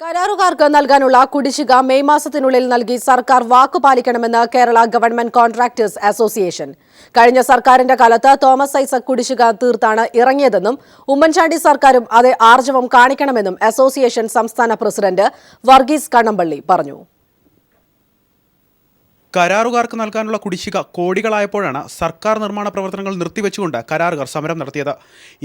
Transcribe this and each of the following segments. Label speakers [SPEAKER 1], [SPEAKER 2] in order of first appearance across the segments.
[SPEAKER 1] കരാറുകാർക്ക് നൽകാനുള്ള കുടിശ്ശിക മെയ് മാസത്തിനുള്ളിൽ നൽകി സർക്കാർ വാക്കുപാലിക്കണമെന്ന് കേരള ഗവൺമെന്റ് കോൺട്രാക്ടേഴ്സ് അസോസിയേഷൻ. കഴിഞ്ഞ സർക്കാരിന്റെ കാലത്ത് തോമസ് ഐസക് കുടിശ്ശിക തീർത്താണ് ഇറങ്ങിയതെന്നും ഉമ്മൻചാണ്ടി സർക്കാരും അതേ ആർജവം കാണിക്കണമെന്നും അസോസിയേഷൻ സംസ്ഥാന പ്രസിഡന്റ് വർഗീസ് കണ്ണമ്പള്ളി പറഞ്ഞു.
[SPEAKER 2] കരാറുകാർക്ക് നൽകാനുള്ള കുടിശ്ശിക കോടികളായപ്പോഴാണ് സർക്കാർ നിർമ്മാണ പ്രവർത്തനങ്ങൾ നിർത്തിവെച്ചുകൊണ്ട് കരാറുകാർ സമരം നടത്തിയത്.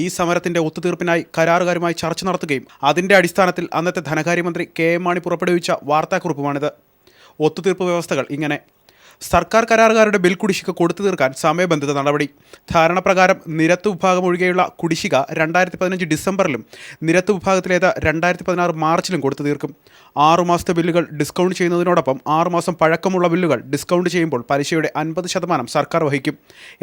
[SPEAKER 2] ഈ സമരത്തിന്റെ ഒത്തുതീർപ്പിനായി കരാറുകാരുമായി ചർച്ച നടത്തുകയും അതിന്റെ അടിസ്ഥാനത്തിൽ അന്നത്തെ ധനകാര്യമന്ത്രി കെ.എം. മാണി പുറപ്പെടുവിച്ച വാർത്താക്കുറിപ്പുമാണിത്. ഒത്തുതീർപ്പ് വ്യവസ്ഥകൾ ഇങ്ങനെ: സർക്കാർ കരാറുകാരുടെ ബിൽ കുടിശ്ശിക കൊടുത്തു തീർക്കാൻ സമയബന്ധിത നടപടി. ധാരണപ്രകാരം നിരത്ത് വിഭാഗം ഒഴികെയുള്ള കുടിശ്ശിക 2015 ഡിസംബറിലും നിരത്ത് വിഭാഗത്തിലേത് 2016 മാർച്ചിലും കൊടുത്തു തീർക്കും. 6 മാസത്തെ ബില്ലുകൾ ഡിസ്കൗണ്ട് ചെയ്യുന്നതിനോടൊപ്പം 6 മാസം പഴക്കമുള്ള ബില്ലുകൾ ഡിസ്കൗണ്ട് ചെയ്യുമ്പോൾ പലിശയുടെ 50% സർക്കാർ വഹിക്കും.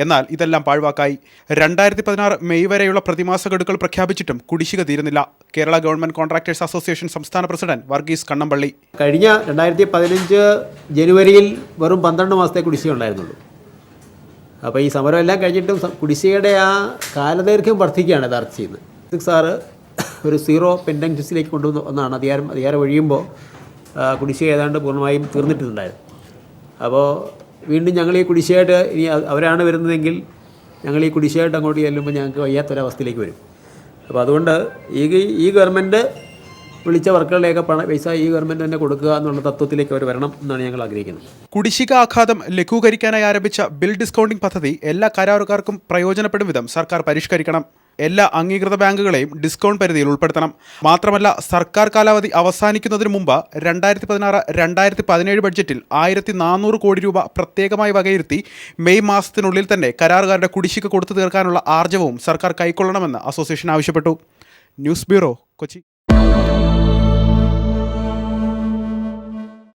[SPEAKER 2] എന്നാൽ ഇതെല്ലാം പാഴ്വാക്കായി. 2016 മെയ് വരെയുള്ള പ്രതിമാസ ഗഡുക്കൾ പ്രഖ്യാപിച്ചിട്ടും കുടിശ്ശിക തീരുന്നില്ല. കേരള ഗവൺമെന്റ് കോൺട്രാക്ടേഴ്സ് അസോസിയേഷൻ സംസ്ഥാന പ്രസിഡന്റ് വർഗീസ് കണ്ണമ്പള്ളി:
[SPEAKER 3] കഴിഞ്ഞ 2015 ജനുവരിയിൽ വെറും 12 മാസത്തെ കുടിശ്ശിക ഉണ്ടായിരുന്നുള്ളൂ. അപ്പോൾ ഈ സമരം എല്ലാം കഴിഞ്ഞിട്ടും കുടിശ്ശികയുടെ ആ കാലദൈർഘ്യം വർദ്ധിക്കുകയാണ് യഥാർത്ഥം ചെയ്യുന്നത്. സാറ് ഒരു സീറോ പെൻഡൻസിലേക്ക് കൊണ്ടുവന്നാണ് അധികാരം ഒഴിയുമ്പോൾ കുടിശ്ശിക ഏതാണ്ട് പൂർണ്ണമായും തീർന്നിട്ടുണ്ടായിരുന്നു. അപ്പോൾ വീണ്ടും ഞങ്ങൾ ഈ കുടിശ്ശികയായിട്ട് ഇനി അവരാണ് വരുന്നതെങ്കിൽ ഞങ്ങൾ ഈ കുടിശ്ശികയായിട്ട് അങ്ങോട്ട് ചെല്ലുമ്പോൾ ഞങ്ങൾക്ക് വയ്യാത്തൊരവസ്ഥയിലേക്ക് വരും. അപ്പോൾ അതുകൊണ്ട് ഈ ഗവൺമെൻറ് വിളിച്ച വർക്കുകളിലേക്ക് പൈസ ഈ ഗവൺമെൻറ് തന്നെ കൊടുക്കുക എന്നുള്ള തത്വത്തിലേക്ക് അവർ വരണം എന്നാണ് ഞങ്ങൾ ആഗ്രഹിക്കുന്നത്.
[SPEAKER 2] കുടിശ്ശിക ആഘാതം ലഘൂകരിക്കാനായി ആരംഭിച്ച ബിൽ ഡിസ്കൗണ്ടിംഗ് പദ്ധതി എല്ലാ കരാറുകാർക്കും പ്രയോജനപ്പെടും വിധം സർക്കാർ പരിഷ്കരിക്കണം. എല്ലാ അംഗീകൃത ബാങ്കുകളെയും ഡിസ്കൗണ്ട് പരിധിയിൽ ഉൾപ്പെടുത്തണം. മാത്രമല്ല, സർക്കാർ കാലാവധി അവസാനിക്കുന്നതിന് മുമ്പ് 2016-2017 ബഡ്ജറ്റിൽ 1400 കോടി രൂപ പ്രത്യേകമായി വകയിരുത്തി മെയ് മാസത്തിനുള്ളിൽ തന്നെ കരാറുകാരുടെ കുടിശ്ശിക കൊടുത്തു തീർക്കാനുള്ള ആർജവവും സർക്കാർ കൈക്കൊള്ളണമെന്ന് അസോസിയേഷൻ ആവശ്യപ്പെട്ടു. News bureau, Kochi.